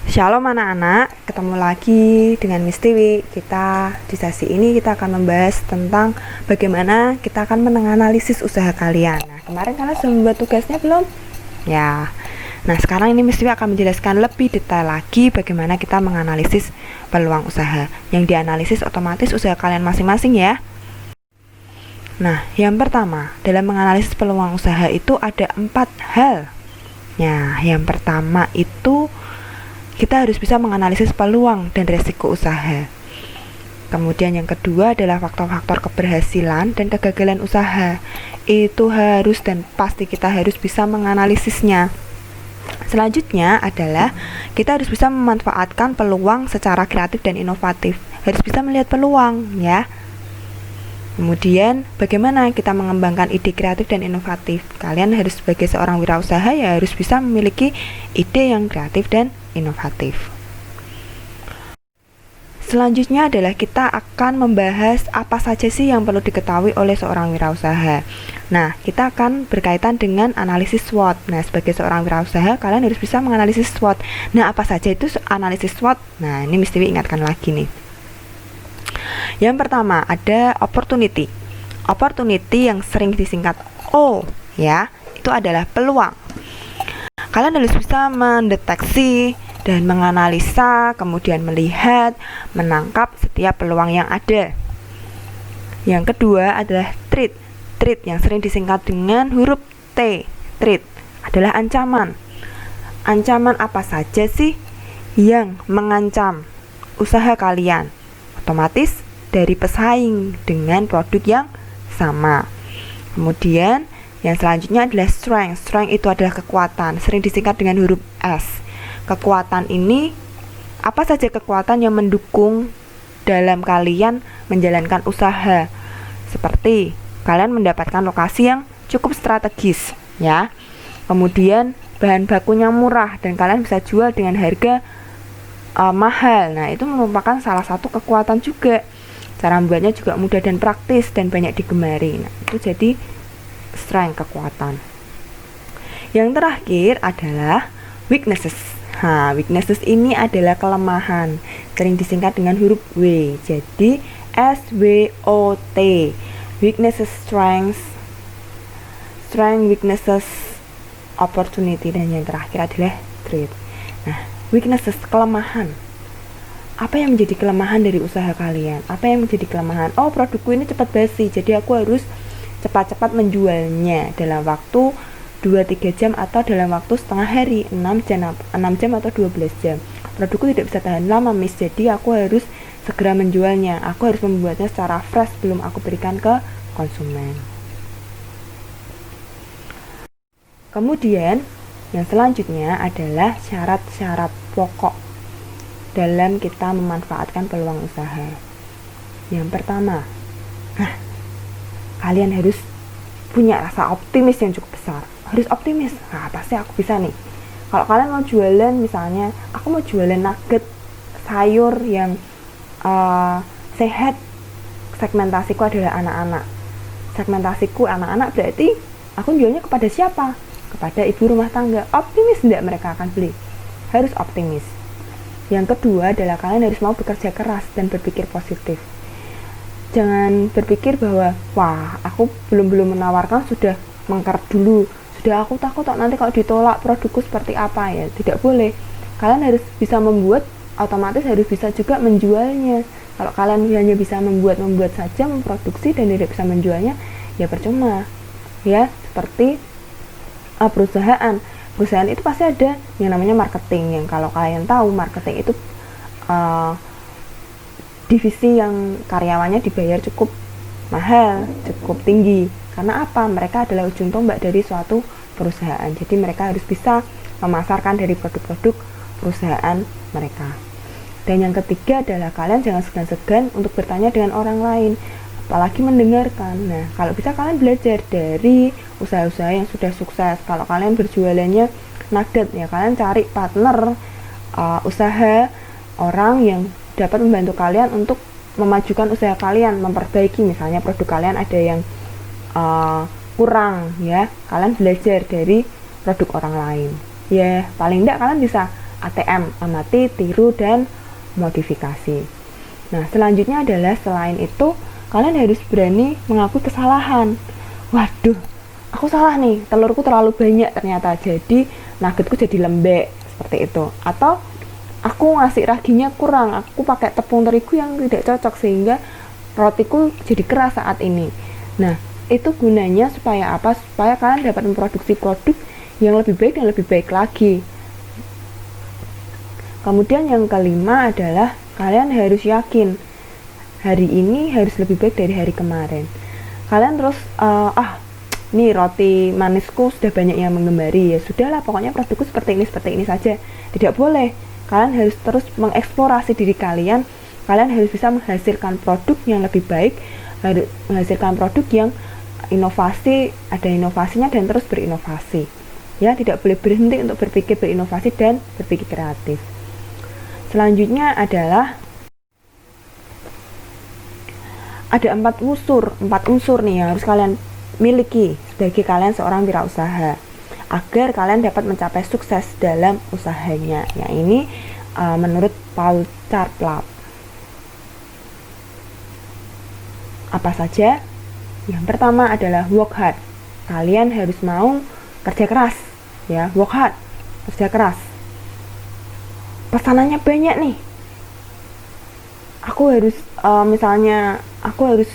Shalom anak-anak, ketemu lagi dengan Miss Tiwi. Di sesi ini kita akan membahas tentang bagaimana kita akan menganalisis usaha kalian. Nah, kemarin kalian sudah membuat tugasnya belum? Ya. Nah, sekarang ini Miss Tiwi akan menjelaskan lebih detail lagi bagaimana kita menganalisis peluang usaha. Yang dianalisis otomatis usaha kalian masing-masing ya. Nah, yang pertama, dalam menganalisis peluang usaha itu ada 4 hal. Nah, yang pertama itu kita harus bisa menganalisis peluang dan resiko usaha. Kemudian yang kedua adalah faktor-faktor keberhasilan dan kegagalan usaha. Itu harus dan pasti kita harus bisa menganalisisnya. Selanjutnya adalah kita harus bisa memanfaatkan peluang secara kreatif dan inovatif. Harus bisa melihat peluang ya. Kemudian bagaimana kita mengembangkan ide kreatif dan inovatif. Kalian harus sebagai seorang wirausaha ya harus bisa memiliki ide yang kreatif dan inovatif. Selanjutnya adalah kita akan membahas apa saja sih yang perlu diketahui oleh seorang wirausaha. Nah, kita akan berkaitan dengan analisis SWOT. Nah, sebagai seorang wirausaha, kalian harus bisa menganalisis SWOT. Nah, apa saja itu analisis SWOT? Nah, ini mesti diingatkan lagi nih. Yang pertama ada opportunity. Opportunity yang sering disingkat O ya, itu adalah peluang. Kalian harus bisa mendeteksi dan menganalisa, kemudian melihat, menangkap setiap peluang yang ada. Yang kedua adalah threat. Threat yang sering disingkat dengan huruf T. Threat adalah ancaman. Ancaman apa saja sih yang mengancam usaha kalian? Otomatis dari pesaing dengan produk yang sama. Kemudian yang selanjutnya adalah strength. Strength itu adalah kekuatan, sering disingkat dengan huruf S. Kekuatan ini, apa saja kekuatan yang mendukung dalam kalian menjalankan usaha. Seperti kalian mendapatkan lokasi yang cukup strategis, ya. Kemudian bahan bakunya murah dan kalian bisa jual dengan harga mahal. Nah, itu merupakan salah satu kekuatan juga. Cara membuatnya juga mudah dan praktis dan banyak digemari. Nah, itu jadi strength, kekuatan. Yang terakhir adalah weaknesses. Weaknesses ini adalah kelemahan, sering disingkat dengan huruf W. Jadi SWOT. Weaknesses, strengths, weaknesses, opportunity, dan yang terakhir adalah threat. Nah, weaknesses, kelemahan. Apa yang menjadi kelemahan dari usaha kalian? Apa yang menjadi kelemahan? Oh, produkku ini cepat basi, jadi aku harus cepat-cepat menjualnya dalam waktu 2-3 jam atau dalam waktu setengah hari, 6 jam atau 12 jam. Produkku tidak bisa tahan lama, Miss, jadi aku harus segera menjualnya. Aku harus membuatnya secara fresh sebelum aku berikan ke konsumen. Kemudian yang selanjutnya adalah syarat-syarat pokok dalam kita memanfaatkan peluang usaha. Yang pertama, kalian harus punya rasa optimis yang cukup besar. Harus optimis, pasti aku bisa nih. Kalau kalian mau jualan, misalnya aku mau jualan nugget sayur yang sehat, segmentasiku adalah anak-anak. Segmentasiku anak-anak berarti aku jualnya kepada siapa? Kepada ibu rumah tangga. Optimis tidak mereka akan beli? Harus optimis. Yang kedua adalah kalian harus mau bekerja keras dan berpikir positif. Jangan berpikir bahwa wah, aku belum menawarkan sudah mengker dulu. Sudah aku takut nanti kalau ditolak produkku seperti apa ya. Tidak boleh. Kalian harus bisa membuat, otomatis harus bisa juga menjualnya. Kalau kalian hanya bisa membuat saja, memproduksi dan tidak bisa menjualnya, ya percuma. Ya, seperti perusahaan itu pasti ada yang namanya marketing. Yang kalau kalian tahu, marketing itu divisi yang karyawannya dibayar cukup mahal, cukup tinggi. Karena apa? Mereka adalah ujung tombak dari suatu perusahaan. Jadi mereka harus bisa memasarkan dari produk-produk perusahaan mereka. Dan yang ketiga adalah kalian jangan segan-segan untuk bertanya dengan orang lain, apalagi mendengarkan. Nah, kalau bisa kalian belajar dari usaha-usaha yang sudah sukses. Kalau kalian berjualannya nugget, ya kalian cari partner usaha, orang yang dapat membantu kalian untuk memajukan usaha kalian, memperbaiki. Misalnya produk kalian ada yang kurang, ya kalian belajar dari produk orang lain. Ya paling tidak kalian bisa ATM, amati, tiru, dan modifikasi. Nah, selanjutnya adalah selain itu, kalian harus berani mengakui kesalahan. Waduh, aku salah nih, telurku terlalu banyak ternyata, jadi nuggetku jadi lembek, seperti itu. Atau aku ngasih raginya kurang, aku pakai tepung terigu yang tidak cocok sehingga rotiku jadi keras saat ini. Nah, itu gunanya supaya apa? Supaya kalian dapat memproduksi produk yang lebih baik dan lebih baik lagi. Kemudian yang kelima adalah kalian harus yakin hari ini harus lebih baik dari hari kemarin. Kalian terus nih roti manisku sudah banyak yang menggemari, ya sudahlah pokoknya produkku seperti ini saja. Tidak boleh. Kalian harus terus mengeksplorasi diri kalian. Kalian harus bisa menghasilkan produk yang lebih baik, harus menghasilkan produk yang inovasi, ada inovasinya dan terus berinovasi. Ya, tidak boleh berhenti untuk berpikir berinovasi dan berpikir kreatif. Selanjutnya adalah ada 4 unsur nih yang harus kalian miliki sebagai kalian seorang wirausaha agar kalian dapat mencapai sukses dalam usahanya. Ya, ini menurut Paul Carplap. Apa saja? Yang pertama adalah work hard. Kalian harus mau kerja keras, ya, work hard, kerja keras. Pesanannya banyak nih, aku harus aku harus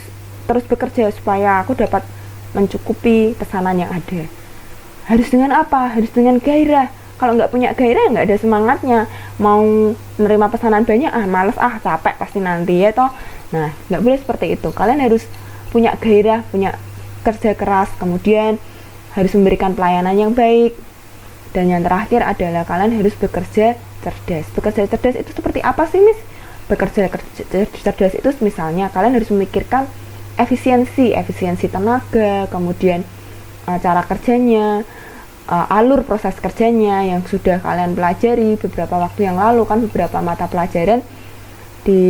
terus bekerja supaya aku dapat mencukupi pesanan yang ada. Harus dengan apa? Harus dengan gairah. Kalau nggak punya gairah, nggak ada semangatnya. Mau menerima pesanan banyak, males, capek pasti nanti ya toh. Nah, nggak boleh seperti itu. Kalian harus punya gairah, punya kerja keras, kemudian harus memberikan pelayanan yang baik. Dan yang terakhir adalah kalian harus bekerja cerdas. Bekerja cerdas itu seperti apa sih, Miss? Bekerja cerdas itu misalnya kalian harus memikirkan efisiensi tenaga, kemudian cara kerjanya, alur proses kerjanya yang sudah kalian pelajari beberapa waktu yang lalu. Kan beberapa mata pelajaran di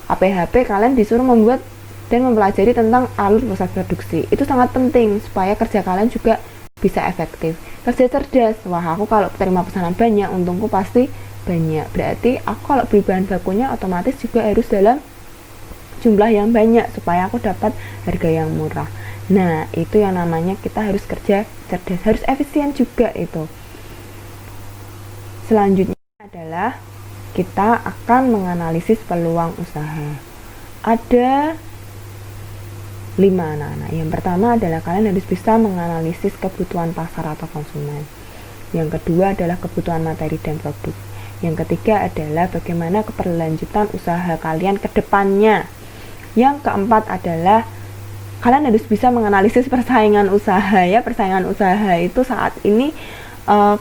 APHP kalian disuruh membuat dan mempelajari tentang alur proses produksi. Itu sangat penting supaya kerja kalian juga bisa efektif. Kerja cerdas, wah aku kalau terima pesanan banyak, untungku pasti banyak. Berarti aku kalau beli bahan bakunya otomatis juga harus dalam jumlah yang banyak supaya aku dapat harga yang murah. Nah, itu yang namanya kita harus kerja cerdas, harus efisien juga itu. Selanjutnya adalah kita akan menganalisis peluang usaha. Ada 5 anak-anak. Yang pertama adalah kalian harus bisa menganalisis kebutuhan pasar atau konsumen. Yang kedua adalah kebutuhan materi dan produk. Yang ketiga adalah bagaimana keberlanjutan usaha kalian ke depannya. Yang keempat adalah kalian harus bisa menganalisis persaingan usaha ya. Persaingan usaha itu saat ini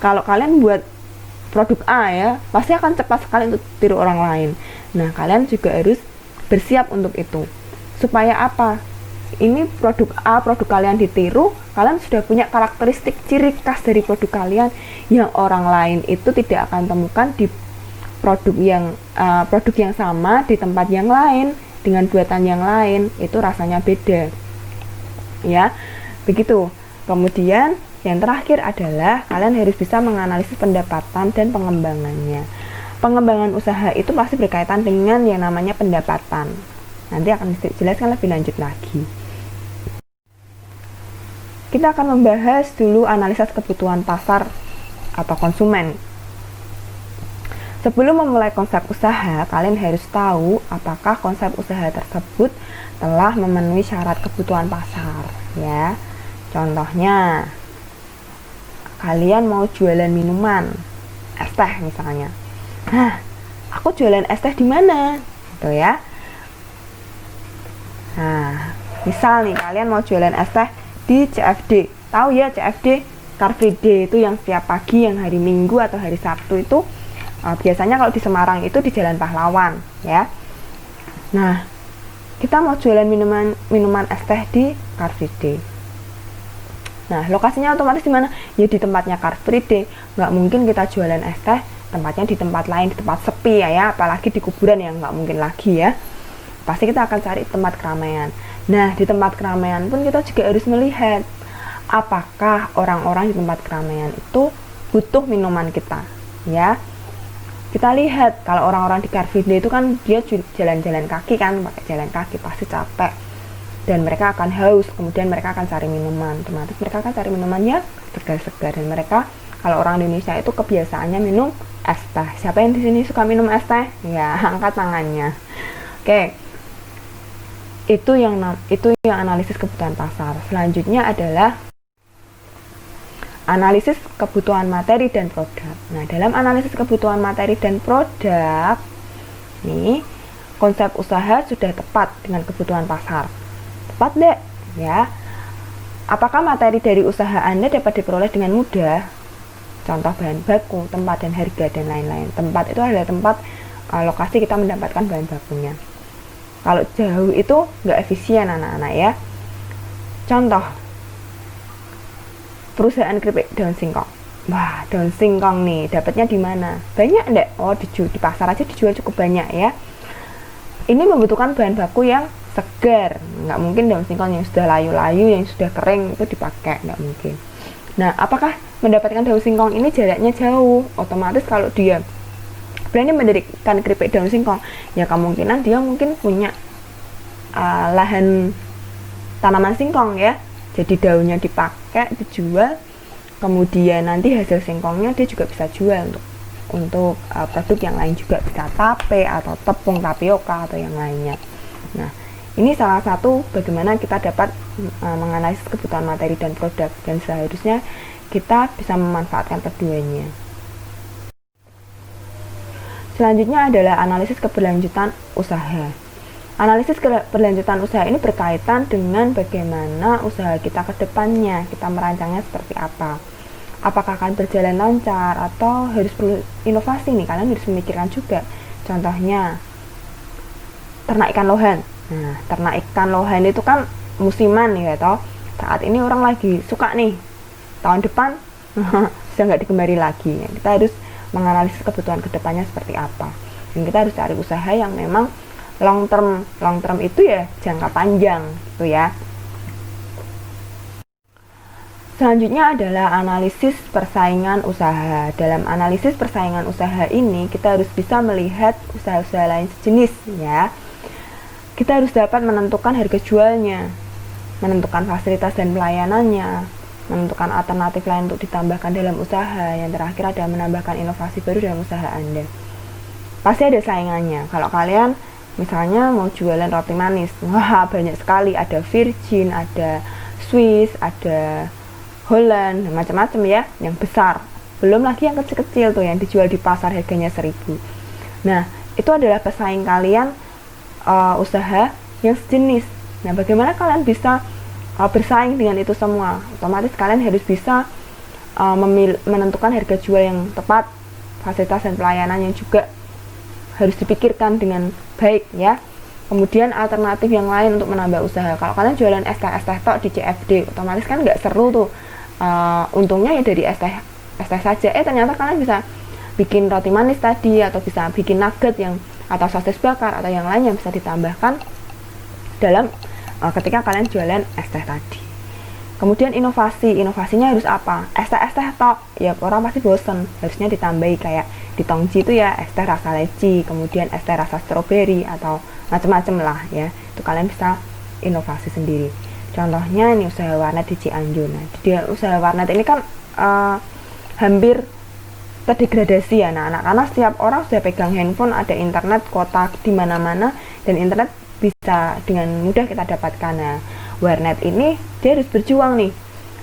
kalau kalian buat produk A ya, pasti akan cepat sekali untuk tiru orang lain. Nah, kalian juga harus bersiap untuk itu. Supaya apa? Ini produk A, produk kalian ditiru, kalian sudah punya karakteristik ciri khas dari produk kalian yang orang lain itu tidak akan temukan di produk yang sama di tempat yang lain dengan buatan yang lain. Itu rasanya beda ya, begitu. Kemudian yang terakhir adalah kalian harus bisa menganalisis pendapatan dan pengembangannya. Pengembangan usaha itu pasti berkaitan dengan yang namanya pendapatan. Nanti akan dijelaskan lebih lanjut lagi. Kita akan membahas dulu analisa kebutuhan pasar atau konsumen. Sebelum memulai konsep usaha, kalian harus tahu apakah konsep usaha tersebut telah memenuhi syarat kebutuhan pasar, ya. Contohnya, kalian mau jualan minuman, es teh misalnya. Nah, aku jualan es teh di mana? Gitu ya. Nah, misal nih kalian mau jualan es teh di CFD. Tahu ya CFD, Car Free Day itu yang setiap pagi, yang hari Minggu atau hari Sabtu itu biasanya kalau di Semarang itu di Jalan Pahlawan ya. Nah, kita mau jualan minuman es teh di Car Free Day. Nah, lokasinya otomatis di mana? Ya di tempatnya Car Free Day. Nggak mungkin kita jualan es teh tempatnya di tempat lain, di tempat sepi ya, apalagi di kuburan yang nggak mungkin lagi ya. Pasti kita akan cari tempat keramaian. Nah, di tempat keramaian pun kita juga harus melihat apakah orang-orang di tempat keramaian itu butuh minuman kita, ya. Kita lihat kalau orang-orang di Car Free Day itu kan dia jalan-jalan kaki kan, pakai jalan kaki pasti capek dan mereka akan haus, kemudian mereka akan cari minuman, otomatis mereka akan cari minumannya segar-segar, dan mereka kalau orang Indonesia itu kebiasaannya minum es teh. Siapa yang di sini suka minum es teh? Ya, angkat tangannya. Oke. Itu yang analisis kebutuhan pasar. Selanjutnya adalah analisis kebutuhan materi dan produk. Nah, dalam analisis kebutuhan materi dan produk, nih, konsep usaha sudah tepat dengan kebutuhan pasar. Tepat deh, ya. Apakah materi dari usaha Anda dapat diperoleh dengan mudah? Contoh bahan baku, tempat dan harga, dan lain-lain. Tempat itu adalah tempat lokasi kita mendapatkan bahan bakunya. Kalau jauh itu nggak efisien anak-anak ya. Contoh, perusahaan keripik daun singkong. Wah, daun singkong nih, dapatnya di mana? Banyak enggak? Oh, di pasar aja dijual cukup banyak ya. Ini membutuhkan bahan baku yang segar. Nggak mungkin daun singkong yang sudah layu-layu, yang sudah kering itu dipakai, nggak mungkin. Nah, apakah mendapatkan daun singkong ini jaraknya jauh? Otomatis kalau dia berani mendirikan keripik daun singkong, ya kemungkinan dia mungkin punya lahan tanaman singkong ya. Jadi daunnya dipakai, dijual, kemudian nanti hasil singkongnya dia juga bisa jual untuk produk yang lain juga, bisa tape atau tepung tapioka atau yang lainnya. Nah, ini salah satu bagaimana kita dapat menganalisis kebutuhan materi dan produk, dan seharusnya kita bisa memanfaatkan keduanya. Selanjutnya adalah analisis keberlanjutan usaha. Analisis keberlanjutan usaha ini berkaitan dengan bagaimana usaha kita ke depannya, kita merancangnya seperti apa. Apakah akan berjalan lancar atau harus perlu inovasi nih, kalian harus memikirkan juga. Contohnya, ternak ikan lohan. Nah, ternak ikan lohan itu kan musiman ya toh. Saat ini orang lagi suka nih, tahun depan sudah nggak digemari lagi. Kita harus menganalisis kebutuhan kedepannya seperti apa. Dan kita harus cari usaha yang memang long term itu ya jangka panjang gitu ya. Selanjutnya adalah analisis persaingan usaha. Dalam analisis persaingan usaha ini kita harus bisa melihat usaha-usaha lain sejenis ya. Kita harus dapat menentukan harga jualnya, menentukan fasilitas dan pelayanannya, menentukan alternatif lain untuk ditambahkan dalam usaha. Yang terakhir adalah menambahkan inovasi baru dalam usaha Anda. Pasti ada saingannya. Kalau kalian misalnya mau jualan roti manis, wah banyak sekali, ada Virgin, ada Swiss, ada Holland, macam-macam ya, yang besar. Belum lagi yang kecil-kecil tuh yang dijual di pasar harganya 1.000. Nah, itu adalah pesaing kalian usaha yang sejenis. Nah, bagaimana kalian bisa bersaing dengan itu semua? Otomatis kalian harus bisa menentukan harga jual yang tepat, fasilitas dan pelayanan yang juga harus dipikirkan dengan baik ya. Kemudian alternatif yang lain untuk menambah usaha. Kalau kalian jualan es teh tok di CFD, otomatis kan nggak seru tuh. Untungnya ya dari es teh saja. Ternyata kalian bisa bikin roti manis tadi, atau bisa bikin nugget yang atau sosis bakar atau yang lain yang bisa ditambahkan dalam ketika kalian jualan es teh tadi. Kemudian inovasinya harus apa? Es teh tok, ya orang pasti bosen. Harusnya ditambahi kayak di Tongji itu ya es teh rasa leci, kemudian es teh rasa stroberi atau macam-macam lah ya. Itu kalian bisa inovasi sendiri. Contohnya ini usaha warnet di Cianjur. Nah, usaha warnet ini kan hampir terdegradasi ya anak-anak, karena setiap orang sudah pegang handphone, ada internet kota di mana-mana, dan internet bisa dengan mudah kita dapatkan. Nah, warnet ini dia harus berjuang nih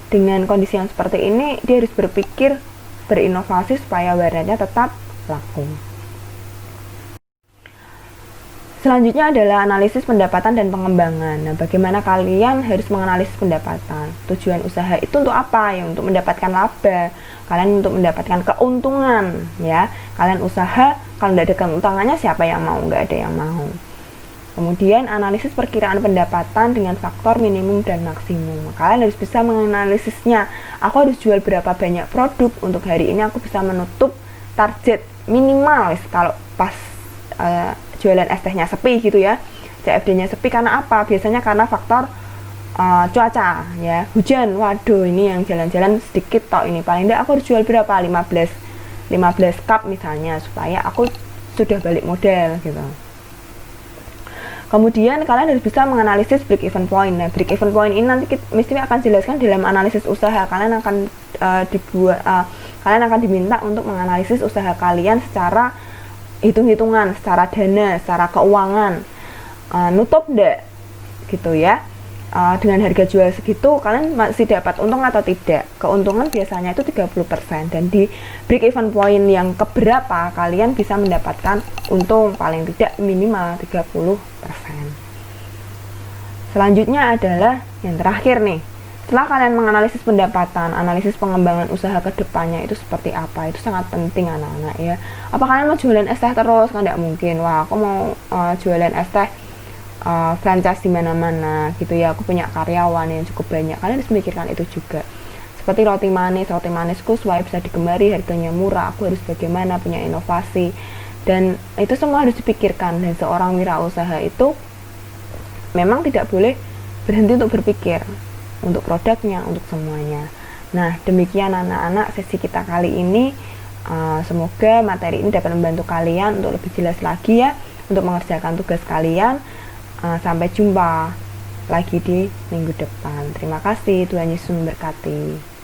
dengan kondisi yang seperti ini. Dia harus berpikir, berinovasi supaya warnetnya tetap laku. Selanjutnya adalah analisis pendapatan dan pengembangan. Nah, bagaimana kalian harus menganalisis pendapatan? Tujuan usaha itu untuk apa? Ya, untuk mendapatkan laba. Kalian untuk mendapatkan keuntungan, ya. Kalian usaha, kalau tidak ada keuntungannya siapa yang mau? Nggak ada yang mau. Kemudian analisis perkiraan pendapatan dengan faktor minimum dan maksimum. Kalian harus bisa menganalisisnya. Aku harus jual berapa banyak produk untuk hari ini, aku bisa menutup target minimal kalau pas jualan es tehnya sepi gitu ya, CFD-nya sepi. Karena apa? Biasanya karena faktor cuaca ya, hujan. Waduh, ini yang jalan-jalan sedikit tok, ini paling tidak aku harus jual berapa? 15 15 cup misalnya, supaya aku sudah balik modal gitu. Kemudian kalian harus bisa menganalisis break even point. Nah, break even point ini nanti mesti akan jelaskan dalam analisis usaha. Kalian akan diminta untuk menganalisis usaha kalian secara hitung-hitungan, secara dana, secara keuangan, nutup enggak gitu ya. Dengan harga jual segitu kalian masih dapat untung atau tidak. Keuntungan biasanya itu 30%, dan di break even point yang keberapa kalian bisa mendapatkan untung paling tidak minimal 30%. Selanjutnya adalah yang terakhir nih. Setelah kalian menganalisis pendapatan, analisis pengembangan usaha ke depannya itu seperti apa, itu sangat penting anak-anak ya. Apa kalian mau jualan es teh terus? Kan tidak mungkin. Wah, aku mau jualan es teh franchise di mana-mana gitu ya, aku punya karyawan yang cukup banyak. Kalian harus memikirkan itu juga. Seperti roti manisku supaya bisa digemari, harganya murah, aku harus bagaimana, punya inovasi, dan itu semua harus dipikirkan. Dan seorang wirausaha itu memang tidak boleh berhenti untuk berpikir, untuk produknya, untuk semuanya. Nah, demikian anak-anak sesi kita kali ini. Semoga materi ini dapat membantu kalian untuk lebih jelas lagi ya, untuk mengerjakan tugas kalian. Sampai jumpa lagi di minggu depan. Terima kasih, Tuhan Yesus memberkati.